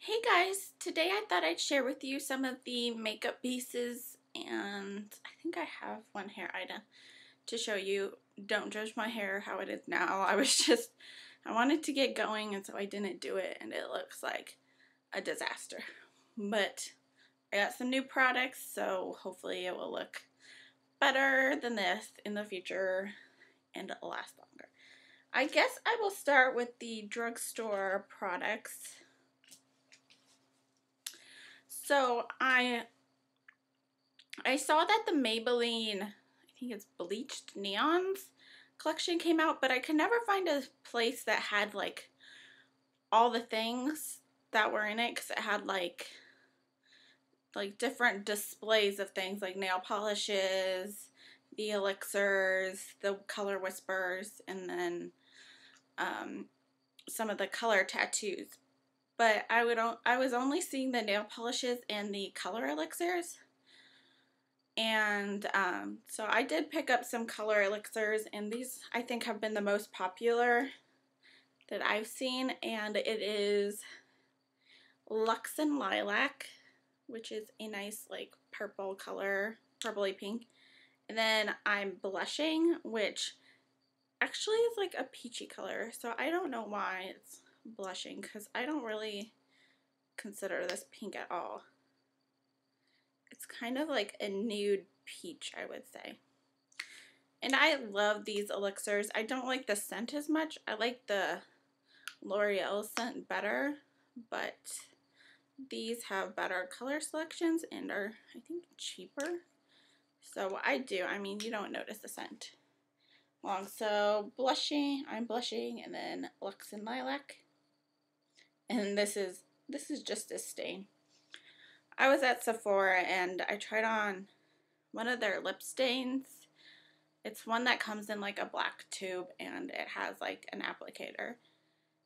Hey guys, today I thought I'd share with you some of the makeup pieces, and I think I have one hair item to show you. Don't judge my hair how it is now. I wanted to get going, and so I didn't do it, and it looks like a disaster. But I got some new products, so hopefully it will look better than this in the future and last longer. I guess I will start with the drugstore products. So I saw that the Maybelline, I think it's Bleached Neons collection came out, but I could never find a place that had like all the things that were in it, because it had like different displays of things like nail polishes, the elixirs, the color whispers, and then some of the color tattoos. But I was only seeing the nail polishes and the color elixirs. And so I did pick up some color elixirs, and these I think have been the most popular that I've seen, and it is Luxe and Lilac, which is a nice like purple color, purpley pink. And then I'm Blushing, which actually is like a peachy color, so I don't know why it's Blushing, because I don't really consider this pink at all. It's kind of like a nude peach, I would say. And I love these elixirs. I don't like the scent as much. I like the L'Oreal scent better, but these have better color selections and are, I think, cheaper. So I do. I mean, you don't notice the scent long. So Blushing, I'm Blushing, and then Luxe and Lilac. And this is just a stain. I was at Sephora and I tried on one of their lip stains. It's one that comes in like a black tube, and it has like an applicator.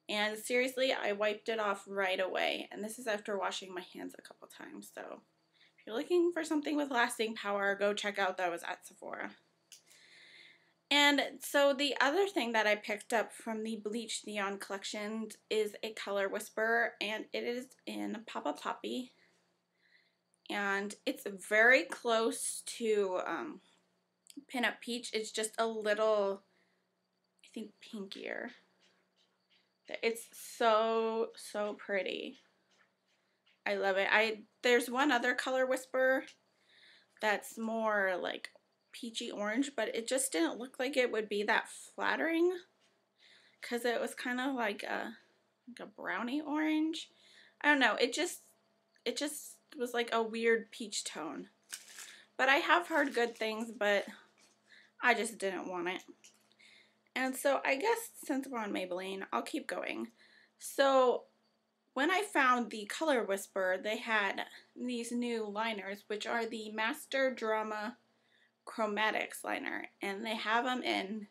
And seriously, I wiped it off right away. And this is after washing my hands a couple times. So if you're looking for something with lasting power, go check out those at Sephora. And so the other thing that I picked up from the Bleached Neon collection is a color whisper, and it is in Papa Poppy. And it's very close to Pinup Peach. It's just a little, I think, pinkier. It's so pretty. I love it. There's one other color whisper that's more like peachy orange, but it just didn't look like it would be that flattering, because it was kind of like a brownie orange. I don't know. It just was like a weird peach tone. But I have heard good things, but I just didn't want it. And so I guess since we're on Maybelline, I'll keep going. So when I found the Color Whisper, they had these new liners, which are the Master Drama Chromatics liner. And they have them in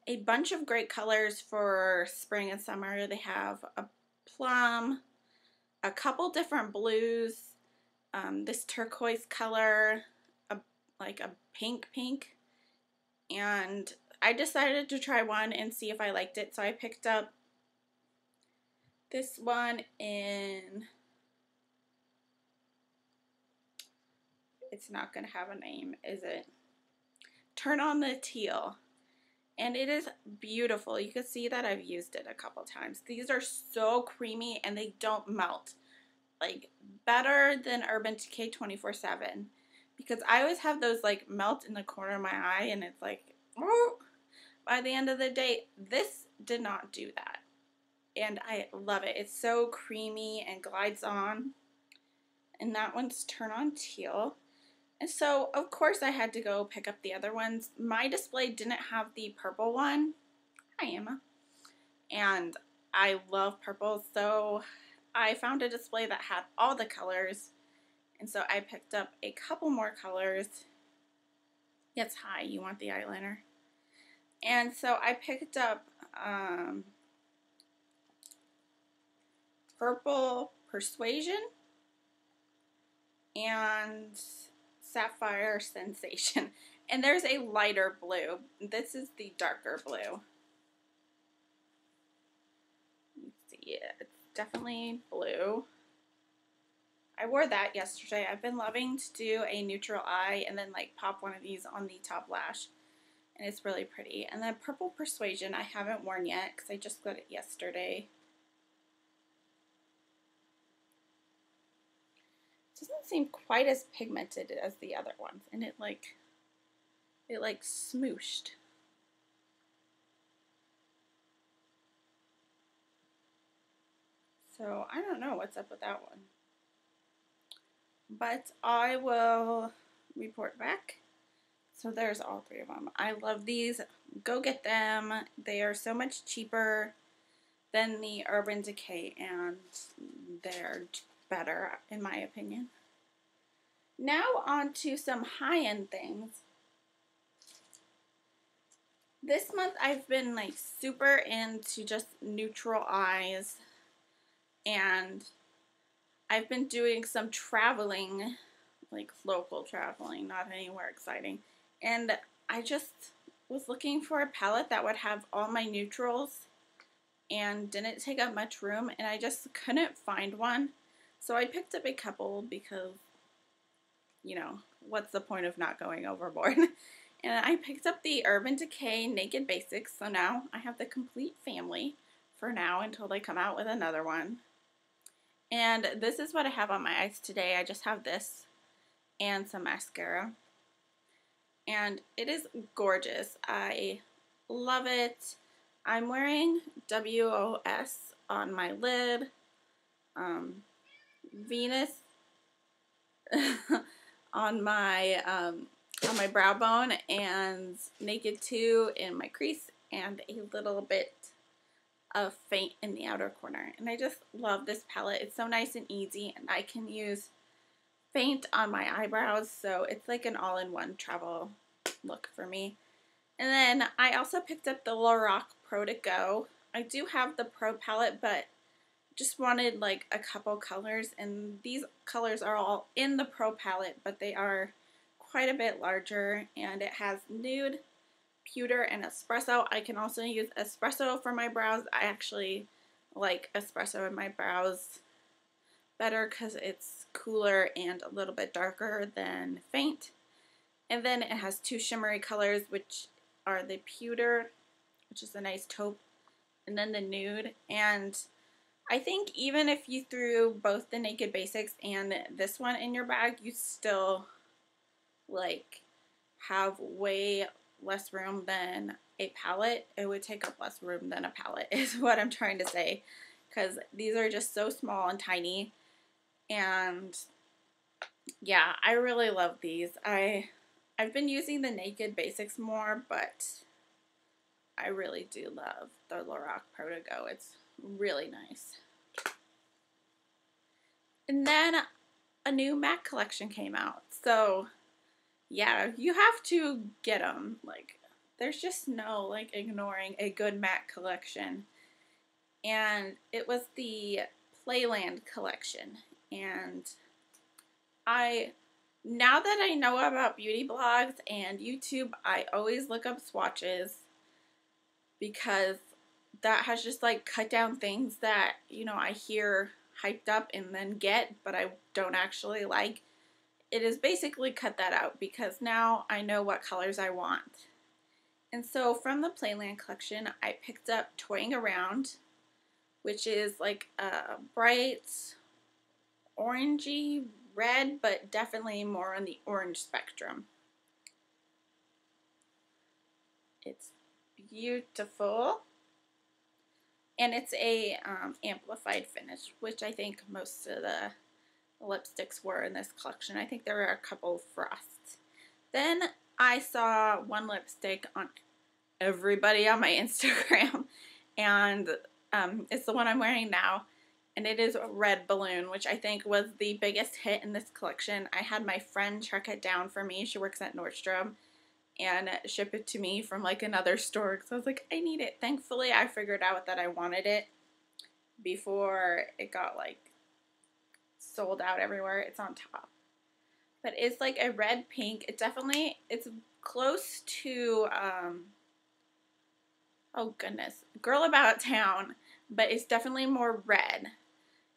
a bunch of great colors for spring and summer. They have a plum, a couple different blues, this turquoise color, like a pink, and I decided to try one and see if I liked it. So I picked up this one in, it's not going to have a name, is it? Turn on the Teal. And it is beautiful. You can see that I've used it a couple times. These are so creamy and they don't melt. Like, better than Urban Decay 24/7. Because I always have those like melt in the corner of my eye, and it's like, oh. By the end of the day, this did not do that. And I love it. It's so creamy and glides on. And that one's Turn On Teal. And so, of course, I had to go pick up the other ones. My display didn't have the purple one. Hi, Emma. And I love purple, so I found a display that had all the colors. And so I picked up a couple more colors. Yes, hi, you want the eyeliner? And so I picked up Purple Persuasion and Sapphire Sensation. And there's a lighter blue. This is the darker blue. Let's see, it's definitely blue. I wore that yesterday. I've been loving to do a neutral eye and then like pop one of these on the top lash. And it's really pretty. And then Purple Persuasion I haven't worn yet because I just got it yesterday. It doesn't seem quite as pigmented as the other ones. And it like smooshed. So I don't know what's up with that one. But I will report back. So there's all three of them. I love these. Go get them. They are so much cheaper than the Urban Decay, and they're better in my opinion. Now on to some high-end things. This month I've been like super into just neutral eyes, and I've been doing some traveling, like local traveling, not anywhere exciting. And I just was looking for a palette that would have all my neutrals and didn't take up much room, and I just couldn't find one. So I picked up a couple because, you know, what's the point of not going overboard? And I picked up the Urban Decay Naked Basics, so now I have the complete family for now until they come out with another one. And this is what I have on my eyes today. I just have this and some mascara. And it is gorgeous. I love it. I'm wearing WOS on my lid, Venus on my brow bone, and Naked 2 in my crease, and a little bit of Faint in the outer corner. And I just love this palette. It's so nice and easy, and I can use Faint on my eyebrows, so it's like an all-in-one travel look for me. And then I also picked up the Lorac Pro to Go. I do have the Pro palette, but just wanted like a couple colors, and these colors are all in the Pro palette, but they are quite a bit larger, and it has nude, pewter, and espresso. I can also use espresso for my brows. I actually like espresso in my brows better because it's cooler and a little bit darker than Faint. And then it has two shimmery colors, which are the pewter, which is a nice taupe, and then the nude. And I think even if you threw both the Naked Basics and this one in your bag, you still like have way less room than a palette. It would take up less room than a palette is what I'm trying to say, because these are just so small and tiny. And yeah, I really love these. I've been using the Naked Basics more, but I really do love the Lorac Pro to Go. It's really nice. And then a new MAC collection came out. So yeah, you have to get them. Like, there's just no like ignoring a good MAC collection. And it was the Playland collection. And now that I know about beauty blogs and YouTube, I always look up swatches, because that has just like cut down things that, you know, I hear hyped up and then get, but I don't actually like. It has basically cut that out, because now I know what colors I want. And so from the Playland collection, I picked up Toying Around, which is like a bright orangey red, but definitely more on the orange spectrum. It's beautiful, and it's a amplified finish, which I think most of the lipsticks were in this collection. I think there were a couple frosts. Then I saw one lipstick on everybody on my Instagram, and it's the one I'm wearing now. And it is Red Balloon, which I think was the biggest hit in this collection. I had my friend track it down for me. She works at Nordstrom, and ship it to me from like another store. So I was like, I need it. Thankfully, I figured out that I wanted it before it got like sold out everywhere. It's on top. But it's like a red pink. It's close to, oh goodness, Girl About Town, but it's definitely more red.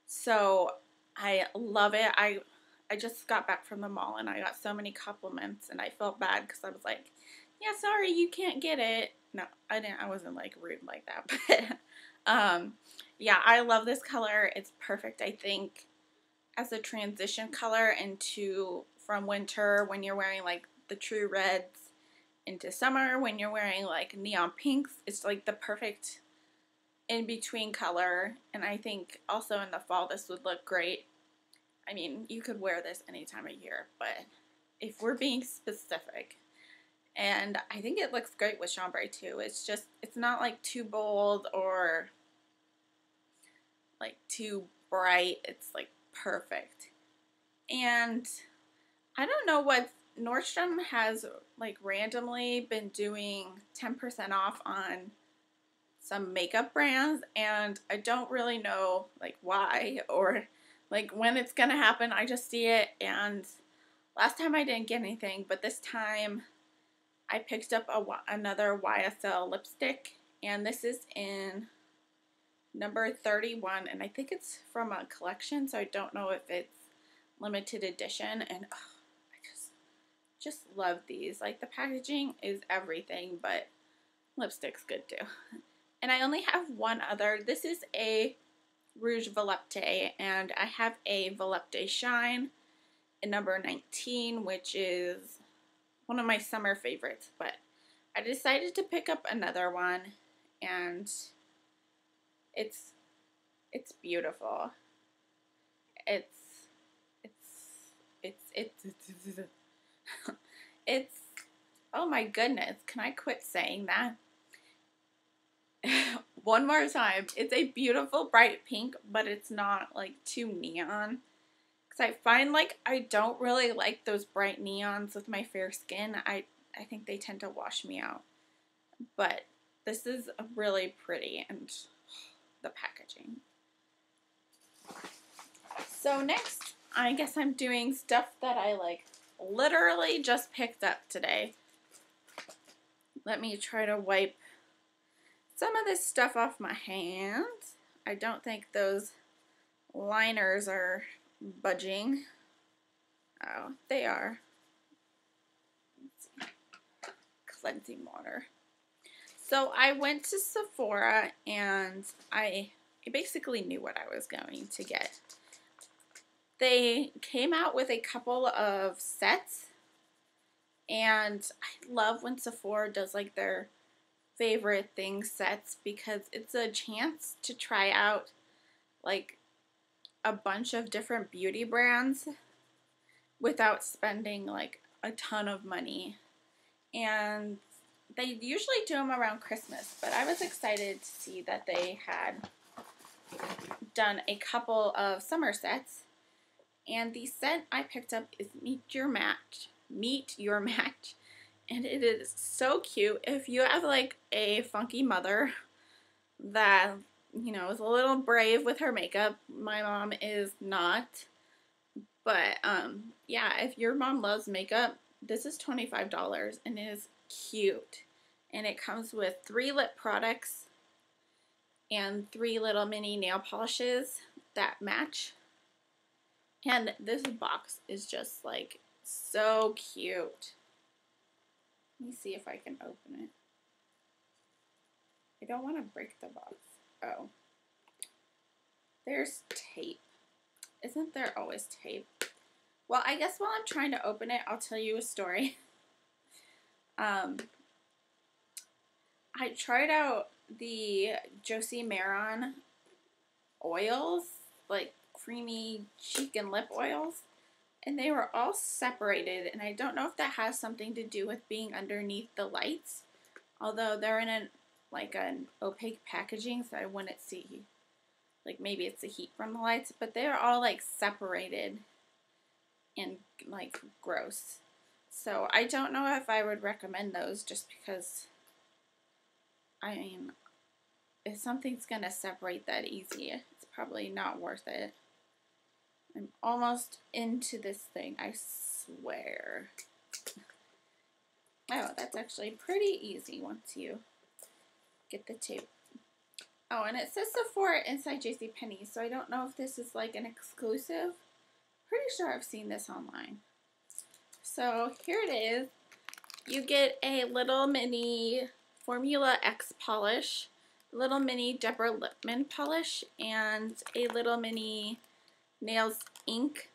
So I love it. I just got back from the mall and I got so many compliments and I felt bad because I was like, yeah, sorry, you can't get it. No, I didn't. I wasn't like rude like that, but yeah, I love this color. It's perfect, I think, as a transition color into from winter when you're wearing like the true reds into summer when you're wearing like neon pinks. It's like the perfect in between color, and I think also in the fall this would look great. I mean, you could wear this any time of year, but if we're being specific, and I think it looks great with chambray too. It's just, it's not like too bold or like too bright. It's like perfect. And I don't know what Nordstrom has like randomly been doing 10% off on some makeup brands, and I don't really know like why or like when it's gonna happen. I just see it, and last time I didn't get anything, but this time I picked up another YSL lipstick, and this is in number 31, and I think it's from a collection, so I don't know if it's limited edition. And oh, I just love these. Like, the packaging is everything, but lipstick's good too. And I only have one other. This is a Rouge Volupté, and I have a Volupté Shine in number 19, which is one of my summer favorites, but I decided to pick up another one, and it's beautiful. It's it's oh my goodness, can I quit saying that? One more time. It's a beautiful bright pink, but it's not like too neon. Because I find like I don't really like those bright neons with my fair skin. I think they tend to wash me out. But this is really pretty, and the packaging. So next, I guess I'm doing stuff that I like literally just picked up today. Let me try to wipe some of this stuff off my hands. I don't think those liners are budging. Oh, they are. Let's see. Cleansing water. So I went to Sephora, and I basically knew what I was going to get. They came out with a couple of sets, and I love when Sephora does like their favorite things sets, because it's a chance to try out like a bunch of different beauty brands without spending like a ton of money. And they usually do them around Christmas, but I was excited to see that they had done a couple of summer sets. And the set I picked up is Meet Your Match. And it is so cute. If you have like a funky mother that, you know, is a little brave with her makeup, my mom is not. But yeah, if your mom loves makeup, this is $25 and it is cute. And it comes with 3 lip products and 3 little mini nail polishes that match. And this box is just like so cute. Let me see if I can open it. I don't want to break the box. Oh. There's tape. Isn't there always tape? Well, I guess while I'm trying to open it, I'll tell you a story. I tried out the Josie Maran oils, like creamy cheek and lip oils, and they were all separated, and I don't know if that has something to do with being underneath the lights, although they're in an opaque packaging, so I wouldn't see, like maybe it's the heat from the lights, but they're all like separated and like gross. So I don't know if I would recommend those, just because, I mean, if something's gonna separate that easy, it's probably not worth it. I'm almost into this thing, I swear. Oh, that's actually pretty easy once you get the tape. Oh, and it says Sephora inside JCPenney, so I don't know if this is like an exclusive. Pretty sure I've seen this online. So here it is. You get a little mini Formula X polish, a little mini Deborah Lippmann polish, and a little mini Nails Ink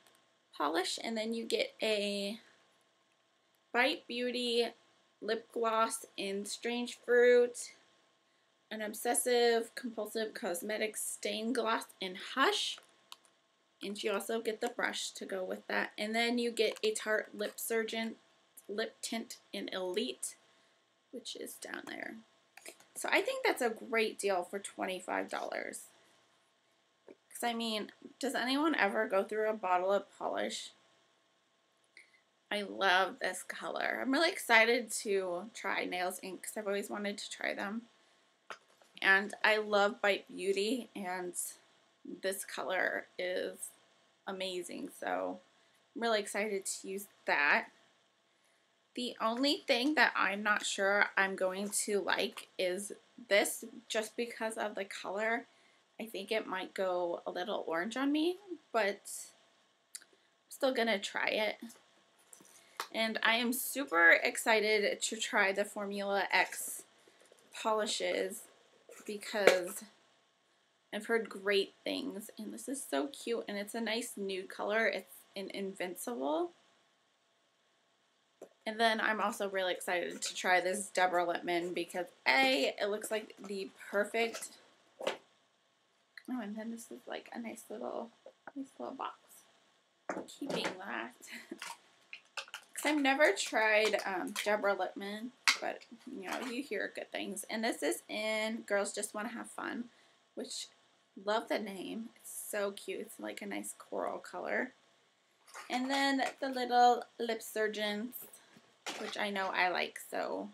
polish, and then you get a Bite Beauty lip gloss in Strange Fruit, an Obsessive Compulsive Cosmetics stain gloss in Hush, and you also get the brush to go with that. And then you get a Tarte Lip Surgeon lip tint in Elite, which is down there. So I think that's a great deal for $25. Because I mean, does anyone ever go through a bottle of polish? I love this color. I'm really excited to try Nails Ink because I've always wanted to try them. And I love Bite Beauty, and this color is amazing, so I'm really excited to use that. The only thing that I'm not sure I'm going to like is this, just because of the color. I think it might go a little orange on me, but I'm still gonna try it. And I am super excited to try the Formula X polishes because I've heard great things, and this is so cute, and it's a nice nude color. It's an Invincible. And then I'm also really excited to try this Deborah Lippmann because A, it looks like the perfect, oh, and then this is like a nice little box. Keeping that. Because I've never tried Deborah Lippmann, but, you know, you hear good things. And this is in Girls Just Want to Have Fun, which, love the name. It's so cute. It's like a nice coral color. And then the little Lip Surgeons, which I know I like, so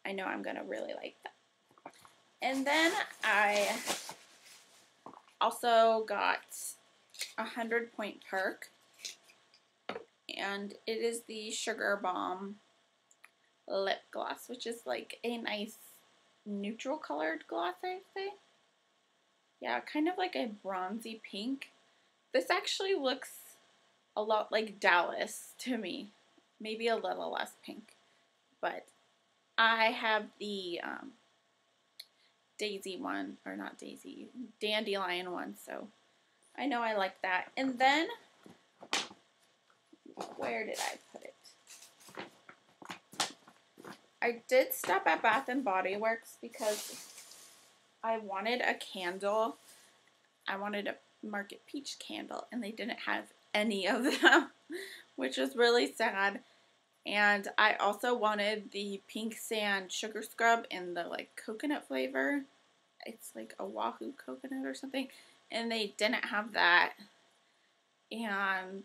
I know I'm going to really like that. And then I also got a 100-point perk, and it is the Sugar Bomb lip gloss, which is like a nice neutral colored gloss, I'd say. Yeah, kind of like a bronzy pink. This actually looks a lot like Dallas to me. Maybe a little less pink. But I have the Daisy one, or not Daisy, Dandelion one, so I know I like that. And then, where did I put it? I did stop at Bath & Body Works because I wanted a candle. I wanted a Market Peach candle, and they didn't have any of them, which was really sad. And I also wanted the Pink Sand Sugar Scrub in the like coconut flavor. It's like a Wahoo coconut or something, and they didn't have that. And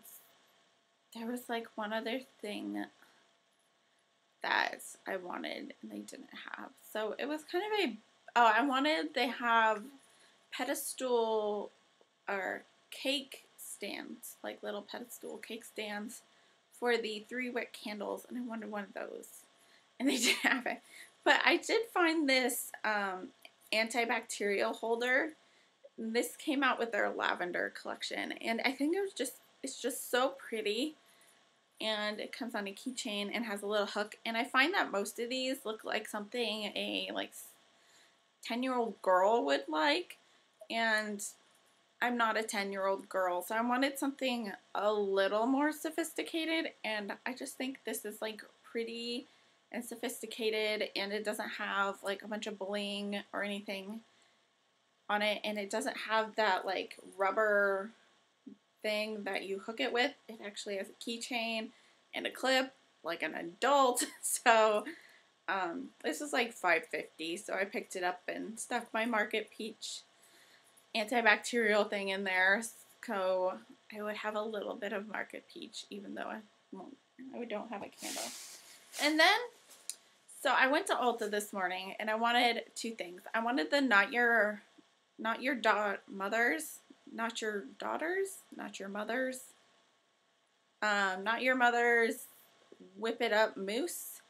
there was like one other thing that I wanted and they didn't have. So it was kind of a, oh, I wanted, they have pedestal or cake stands, like little pedestal cake stands for the 3-wick candles, and I wanted one of those, and they didn't have it. But I did find this antibacterial holder. This came out with their lavender collection, and I think it's just so pretty. And it comes on a keychain and has a little hook. And I find that most of these look like something a like 10-year-old girl would like. And I'm not a 10-year-old girl, so I wanted something a little more sophisticated. And I just think this is like pretty and sophisticated, and it doesn't have like a bunch of bling or anything on it. And it doesn't have that like rubber thing that you hook it with. It actually has a keychain and a clip like an adult. So this is like $5.50, so I picked it up and stuck my Market Peach antibacterial thing in there, so I would have a little bit of Market Peach even though I don't have a candle. And then so I went to Ulta this morning and I wanted 2 things. I wanted the not your mothers, not your mother's Whip It Up mousse,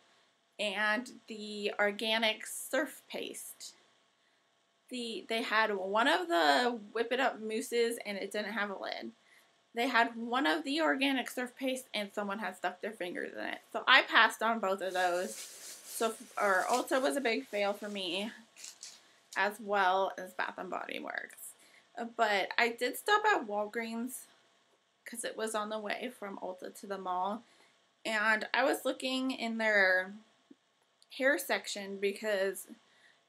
and the organic surf paste. they had one of the Whip It Up mousses and it didn't have a lid. They had one of the organic surf paste and someone had stuck their fingers in it. So I passed on both of those. So, Ulta was a big fail for me, as well as Bath & Body Works. But I did stop at Walgreens because it was on the way from Ulta to the mall. And I was looking in their hair section because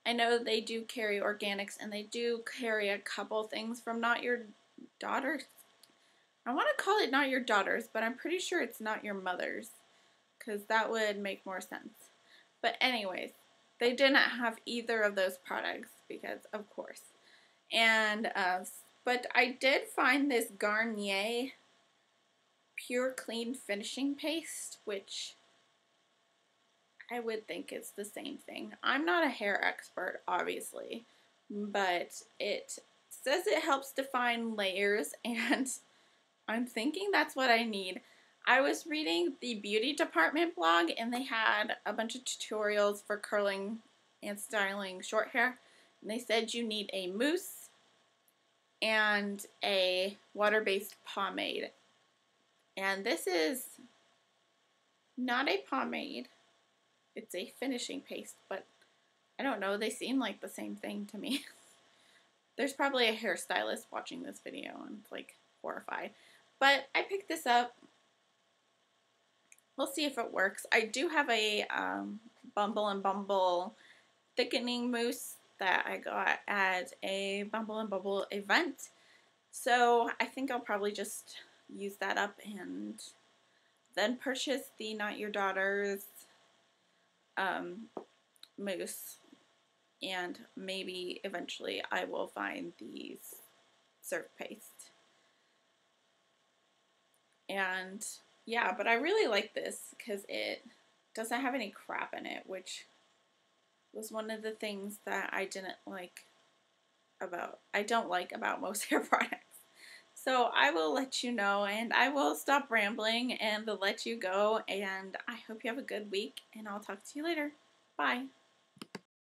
I know they do carry organics and they do carry a couple things from Not Your Daughter's. I want to call it Not Your Daughter's, but I'm pretty sure it's Not Your Mother's because that would make more sense. But anyways, they didn't have either of those products because, of course. And, but I did find this Garnier Pure Clean Finishing Paste, which I would think it's the same thing. I'm not a hair expert, obviously, but it says it helps define layers, and I'm thinking that's what I need. I was reading the beauty department blog, and they had a bunch of tutorials for curling and styling short hair, and they said you need a mousse and a water-based pomade. And this is not a pomade. It's a finishing paste, but I don't know. They seem like the same thing to me. There's probably a hairstylist watching this video and like horrified. But I picked this up. We'll see if it works. I do have a Bumble and Bumble thickening mousse that I got at a Bumble and Bumble event. So I think I'll probably just use that up and then purchase the Not Your Daughter's mousse, and maybe eventually I will find these surf paste. And yeah, but I really like this because it doesn't have any crap in it, which was one of the things that I don't like about most hair products. So I will let you know, and I will stop rambling and let you go, and I hope you have a good week, and I'll talk to you later. Bye.